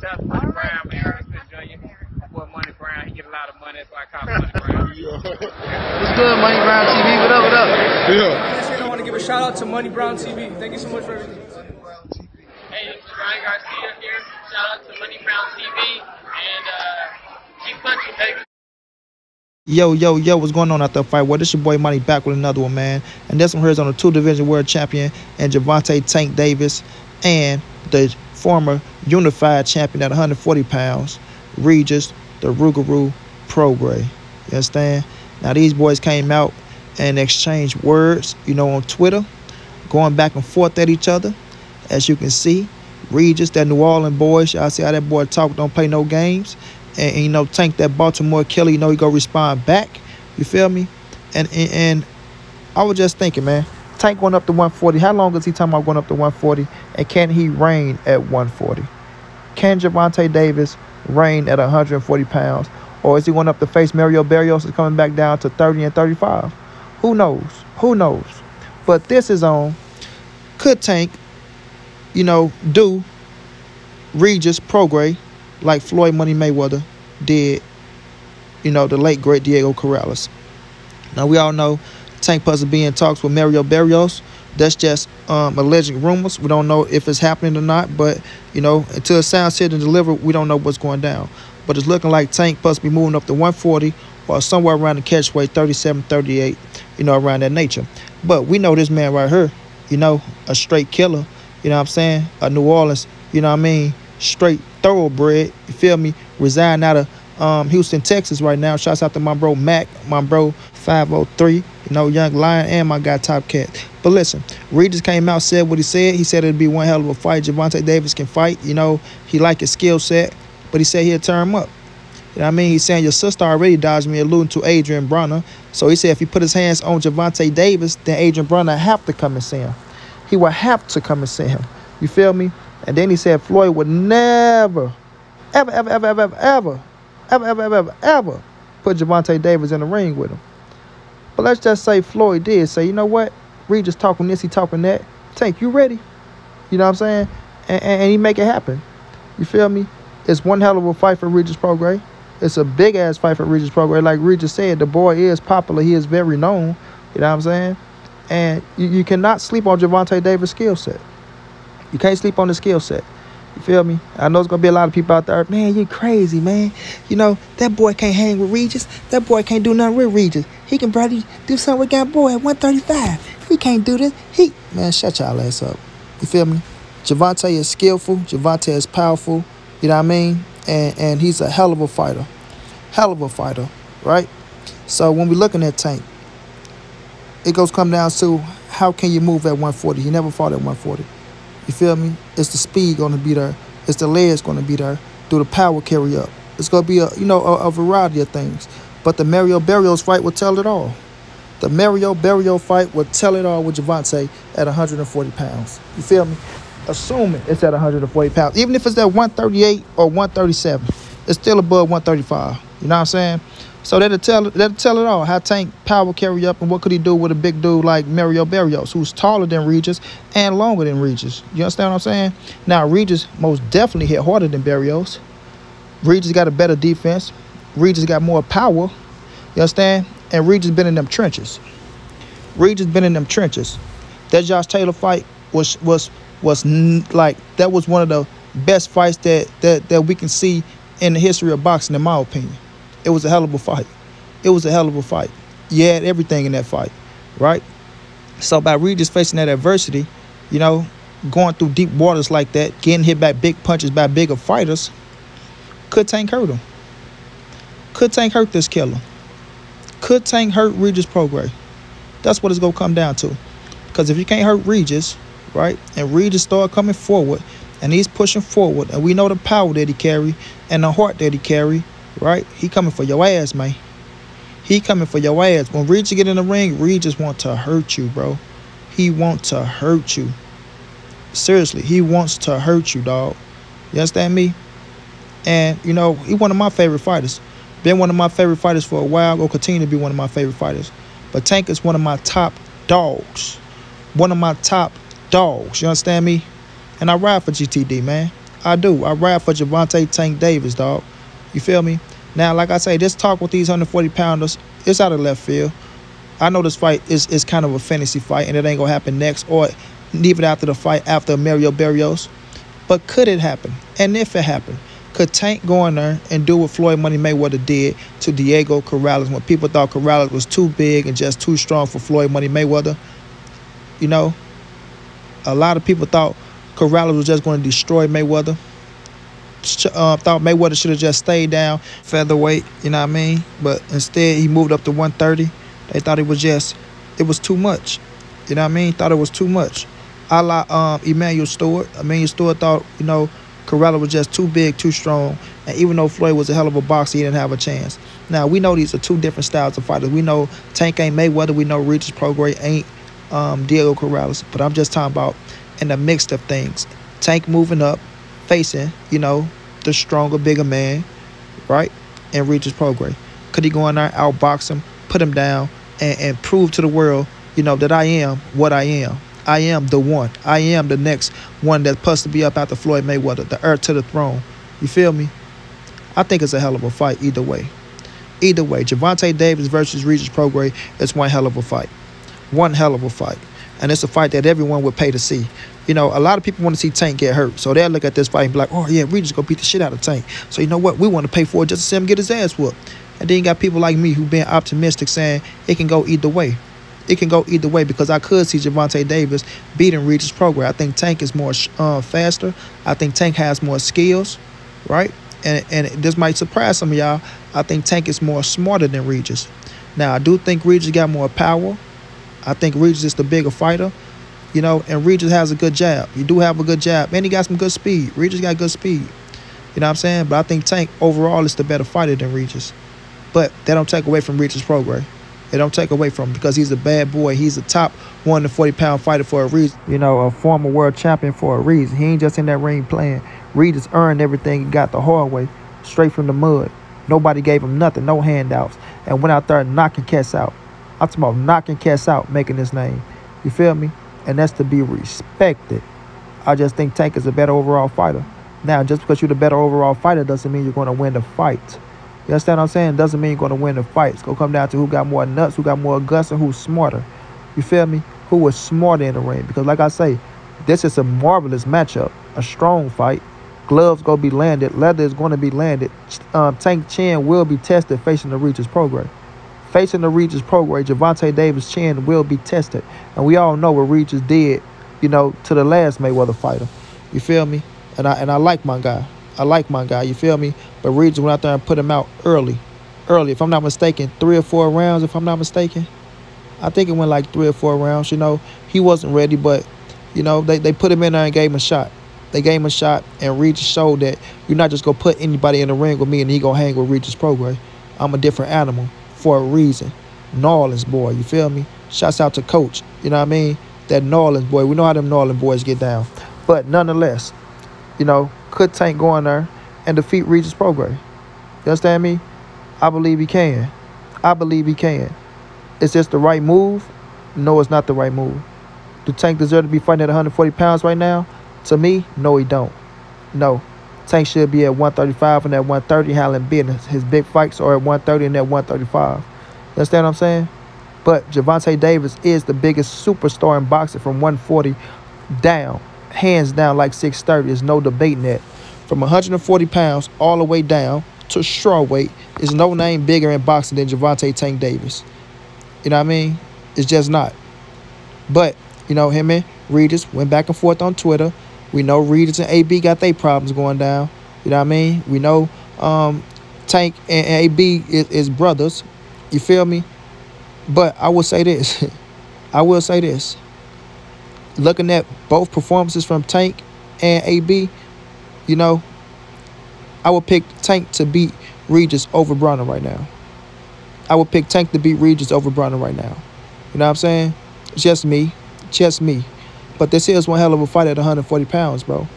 That's Money Brown, man. Harrison Jr. My boy Money Brown, he get a lot of money, so I call him Money Brown. What's good, Money Brown TV? What up, what up? Yeah. I want to give a shout out to Money Brown TV. Thank you so much for everything. Hey, this is Ryan Garcia here. Shout out to Money Brown TV. And keep punching, baby. Yo, what's going on out there, fight? Well, this your boy Money back with another one, man. And this one here is on the 2-division world champion and Gervonta Tank Davis and the former unified champion at 140 pounds, Regis, the Rougarou Prograis. You understand? Now, these boys came out and exchanged words, on Twitter, going back and forth at each other. As you can see, Regis, that New Orleans boy, y'all see how that boy talk, don't play no games. And Tank, that Baltimore killer, he go respond back. You feel me? And I was just thinking, man, Tank going up to 140. How long is he talking about going up to 140? And can he reign at 140? Can Gervonta Davis reign at 140 pounds? Or is he going up to face Mario Barrios and coming back down to 30 and 35? Who knows? Who knows? But this is on, could Tank, do Regis Prograis like Floyd Money Mayweather did, the late, great Diego Corrales. Now, we all know Tank supposed to be in talks with Mario Barrios. That's just alleged rumors. We don't know if it's happening or not. But, until it sounds here and delivered, we don't know what's going down. But it's looking like Tank supposed to be moving up to 140 or somewhere around the catchweight, 37, 38, around that nature. But we know this man right here, a straight killer, you know what I'm saying? A New Orleans, straight thoroughbred, you feel me? Residing out of Houston, Texas right now. Shouts out to my bro Mac, my bro 503, Young Lion, and my guy Top Cat. But listen, Regis came out, said what he said. He said it'd be one hell of a fight. Gervonta Davis can fight, he like his skill set, but he said he'll turn him up. You know what I mean? He's saying your sister already dodged me, alluding to Adrian Bronner. So he said if he put his hands on Gervonta Davis, then Adrian Bronner have to come and see him. He will have to come and see him. You feel me? And then he said Floyd would never, ever put Gervonta Davis in the ring with him. But let's just say Floyd did say, you know what? Regis talking this, he talking that. Tank, you ready? You know what I'm saying? And he make it happen. You feel me? It's one hell of a fight for Regis Prograis. It's a big-ass fight for Regis Prograis. Like Regis said, the boy is popular. He is very known. You know what I'm saying? And you cannot sleep on Gervonta Davis' skill set. You can't sleep on the skill set. You feel me? I know there's going to be a lot of people out there, man, you crazy, man. That boy can't hang with Regis. That boy can't do nothing with Regis. He can probably do something with that boy at 135. He can't do this. Man, shut y'all ass up. You feel me? Gervonta is skillful. Gervonta is powerful. You know what I mean? And he's a hell of a fighter. Hell of a fighter, right? So when we're looking at Tank, it come down to how can you move at 140? He never fought at 140. You feel me? It's the speed going to be there. It's the legs going to be there. Do the power carry up? It's going to be a variety of things. But the Mario Barrios fight will tell it all. The Mario Barrios fight will tell it all with Gervonta at 140 pounds. You feel me? Assuming it's at 140 pounds. Even if it's at 138 or 137, it's still above 135. You know what I'm saying? So that'll tell it all. How Tank power carry up and what could he do with a big dude like Mario Barrios, who's taller than Regis and longer than Regis. You understand what I'm saying? Now, Regis most definitely hit harder than Barrios. Regis got a better defense. Regis got more power. You understand? And Regis been in them trenches. Regis been in them trenches. That Josh Taylor fight was like, that was one of the best fights that we can see in the history of boxing, in my opinion. It was a hell of a fight. It was a hell of a fight. You had everything in that fight, right? So by Regis facing that adversity, going through deep waters like that, getting hit by big punches by bigger fighters, could Tank hurt him? Could Tank hurt this killer? Could Tank hurt Regis Prograis? That's what it's going to come down to. Because if you can't hurt Regis, right, and Regis start coming forward, and he's pushing forward, and we know the power that he carry and the heart that he carry, right? He coming for your ass, man. He coming for your ass. When Regis get in the ring, Regis want to hurt you, bro. He want to hurt you. Seriously, he wants to hurt you, dog. You understand me? And, he one of my favorite fighters. Been one of my favorite fighters for a while. Will continue to be one of my favorite fighters. But Tank is one of my top dogs. One of my top dogs. You understand me? And I ride for GTD, man. I do. I ride for Gervonta Tank Davis, dog. You feel me? Now, like I say, this talk with these 140-pounders, it's out of left field. I know this fight is kind of a fantasy fight, and it ain't going to happen next or even after the fight after Mario Barrios. But could it happen? And if it happened, could Tank go in there and do what Floyd Money Mayweather did to Diego Corrales when people thought Corrales was too big and just too strong for Floyd Money Mayweather? You know, a lot of people thought Corrales was just going to destroy Mayweather. Thought Mayweather should have just stayed down featherweight, you know what I mean? But instead, he moved up to 130. They thought it was too much. You know what I mean? Thought it was too much. A la Emmanuel Stewart. Emmanuel Stewart thought, you know, Corrales was just too big, too strong. And even though Floyd was a hell of a boxer, he didn't have a chance. Now, we know these are two different styles of fighters. We know Tank ain't Mayweather. We know Regis Prograis ain't Diego Corrales. But I'm just talking about in the mix of things. Tank moving up, facing, you know, the stronger, bigger man, right? And Regis Prograis. Could he go in there, outbox him, put him down, and prove to the world, you know, that I am what I am. I am the one. I am the next one that's supposed to be up after Floyd Mayweather, the heir to the throne. You feel me? I think it's a hell of a fight either way. Either way, Gervonta Davis versus Regis Prograis is one hell of a fight. One hell of a fight. And it's a fight that everyone would pay to see. You know, a lot of people want to see Tank get hurt. So they'll look at this fight and be like, oh, yeah, Regis going to beat the shit out of Tank. So you know what? We want to pay for it just to see him get his ass whooped. And then you got people like me who been optimistic saying it can go either way. It can go either way because I could see Gervonta Davis beating Regis Prograis. I think Tank is more faster. I think Tank has more skills, right? And this might surprise some of y'all. I think Tank is more smarter than Regis. Now, I do think Regis got more power. I think Regis is the bigger fighter, you know, and Regis has a good jab. You do have a good jab, and he got some good speed. Regis got good speed. You know what I'm saying? But I think Tank overall is the better fighter than Regis. But that don't take away from Regis Prograis. It don't take away from him because he's a bad boy. He's a top 140-pound fighter for a reason. You know, a former world champion for a reason. He ain't just in that ring playing. Regis earned everything he got the hard way, straight from the mud. Nobody gave him nothing, no handouts, and went out there knocking cats out. I'm talking about knocking cats out, making his name. You feel me? And that's to be respected. I just think Tank is a better overall fighter. Now, just because you're the better overall fighter doesn't mean you're going to win the fight. You understand what I'm saying? Doesn't mean you're going to win the fight. It's going to come down to who got more nuts, who got more guts, and who's smarter. You feel me? Who was smarter in the ring. Because like I say, this is a marvelous matchup. A strong fight. Gloves going to be landed. Leather is going to be landed. Tank chin will be tested facing the Regis Prograis. Facing the Regis Prograis, Gervonta Davis' chin will be tested. And we all know what Regis did, you know, to the last Mayweather fighter. You feel me? And I like my guy. I like my guy, you feel me? But Regis went out there and put him out early. If I'm not mistaken, 3 or 4 rounds, if I'm not mistaken. I think it went like 3 or 4 rounds, you know. He wasn't ready, but, you know, they put him in there and gave him a shot. They gave him a shot, and Regis showed that you're not just going to put anybody in the ring with me and he going to hang with Regis Prograis. I'm a different animal for a reason. New Orleans boy, you feel me? Shouts out to Coach, you know what I mean? That New Orleans boy. We know how them New Orleans boys get down. But nonetheless, you know, could Tank go in there and defeat Regis Prograis? You understand me? I believe he can. I believe he can. Is this the right move? No, it's not the right move. Do Tank deserve to be fighting at 140 pounds right now? To me, no, he don't. No. Tank should be at 135 and at 130 handling business. His big fights are at 130 and at 135. You understand what I'm saying? But Gervonta Davis is the biggest superstar in boxing from 140 down. Hands down like 630. There's no debating that. From 140 pounds all the way down to strawweight, there's no name bigger in boxing than Gervonta Tank Davis. You know what I mean? It's just not. But, you know, him and Regis went back and forth on Twitter. We know Regis and AB got their problems going down. You know what I mean? We know Tank and AB is brothers. You feel me? But I will say this. I will say this. Looking at both performances from Tank and AB, you know, I would pick Tank to beat Regis over Bronner right now. I would pick Tank to beat Regis over Bronner right now. You know what I'm saying? Just me. Just me. But this is one hell of a fight at 140 pounds, bro.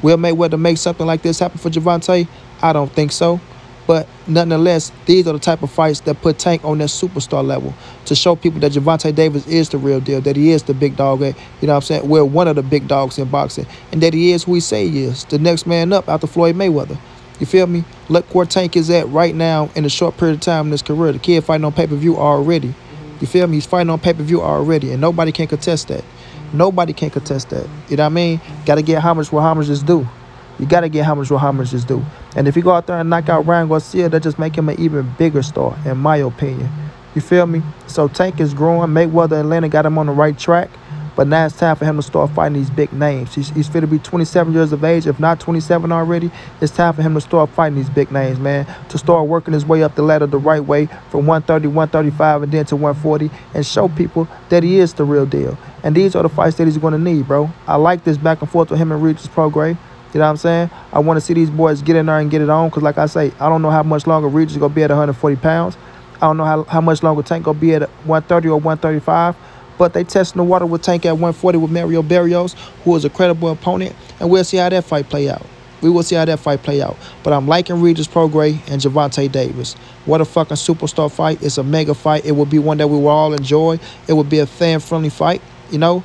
Will Mayweather make something like this happen for Gervonta? I don't think so. But nonetheless, these are the type of fights that put Tank on that superstar level to show people that Gervonta Davis is the real deal, that he is the big dog, you know what I'm saying? Well, one of the big dogs in boxing, and that he is who he say he is, the next man up after Floyd Mayweather. You feel me? Look where Tank is at right now in a short period of time in his career. The kid fighting on pay-per-view already. You feel me? He's fighting on pay-per-view already, and nobody can contest that. Nobody can contest that. You know what I mean? Got to get homage where homage is due. You got to get homage where homage is due. And if you go out there and knock out Ryan Garcia, that just make him an even bigger star, in my opinion. You feel me? So Tank is growing. Mayweather and Atlanta got him on the right track. But now it's time for him to start fighting these big names. He's fit to be 27 years of age, if not 27 already. It's time for him to start fighting these big names, man. To start working his way up the ladder the right way from 130, 135, and then to 140, and show people that he is the real deal. And these are the fights that he's going to need, bro. I like this back and forth with him and Regis Prograis. You know what I'm saying? I want to see these boys get in there and get it on because, like I say, I don't know how much longer Regis is going to be at 140 pounds. I don't know how much longer Tank going to be at 130 or 135. But they testing the water with Tank at 140 with Mario Barrios, who is a credible opponent. And we'll see how that fight play out. We will see how that fight play out. But I'm liking Regis Prograis and Gervonta Davis. What a fucking superstar fight. It's a mega fight. It will be one that we will all enjoy. It will be a fan-friendly fight, you know.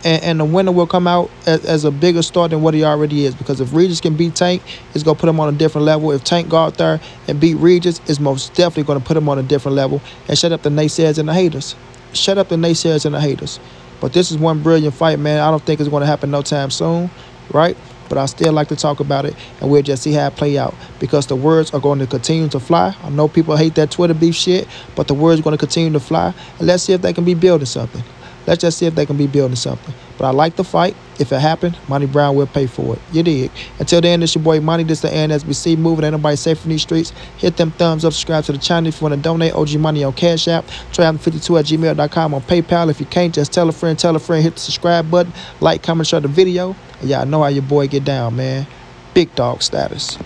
And the winner will come out as a bigger star than what he already is. Because if Regis can beat Tank, it's going to put him on a different level. If Tank go out there and beat Regis, it's most definitely going to put him on a different level. And shut up the naysayers and the haters. Shut up the naysayers and the haters. But this is one brilliant fight, man. I don't think it's going to happen no time soon, right? But I still like to talk about it, and we'll just see how it play out. Because the words are going to continue to fly. I know people hate that Twitter beef shit, but the words are going to continue to fly. And let's see if they can be building something. Let's just see if they can be building something. But I like the fight. If it happened, Monty Brown will pay for it. You dig? Until then, it's your boy Monty. This is the NSBC moving. Ain't nobody safe from these streets. Hit them thumbs up. Subscribe to the channel. If you want to donate, OG Money on Cash App. Trav52@gmail.com on PayPal. If you can't, just tell a friend. Hit the subscribe button. Like, comment, share the video. And y'all know how your boy get down, man. Big dog status.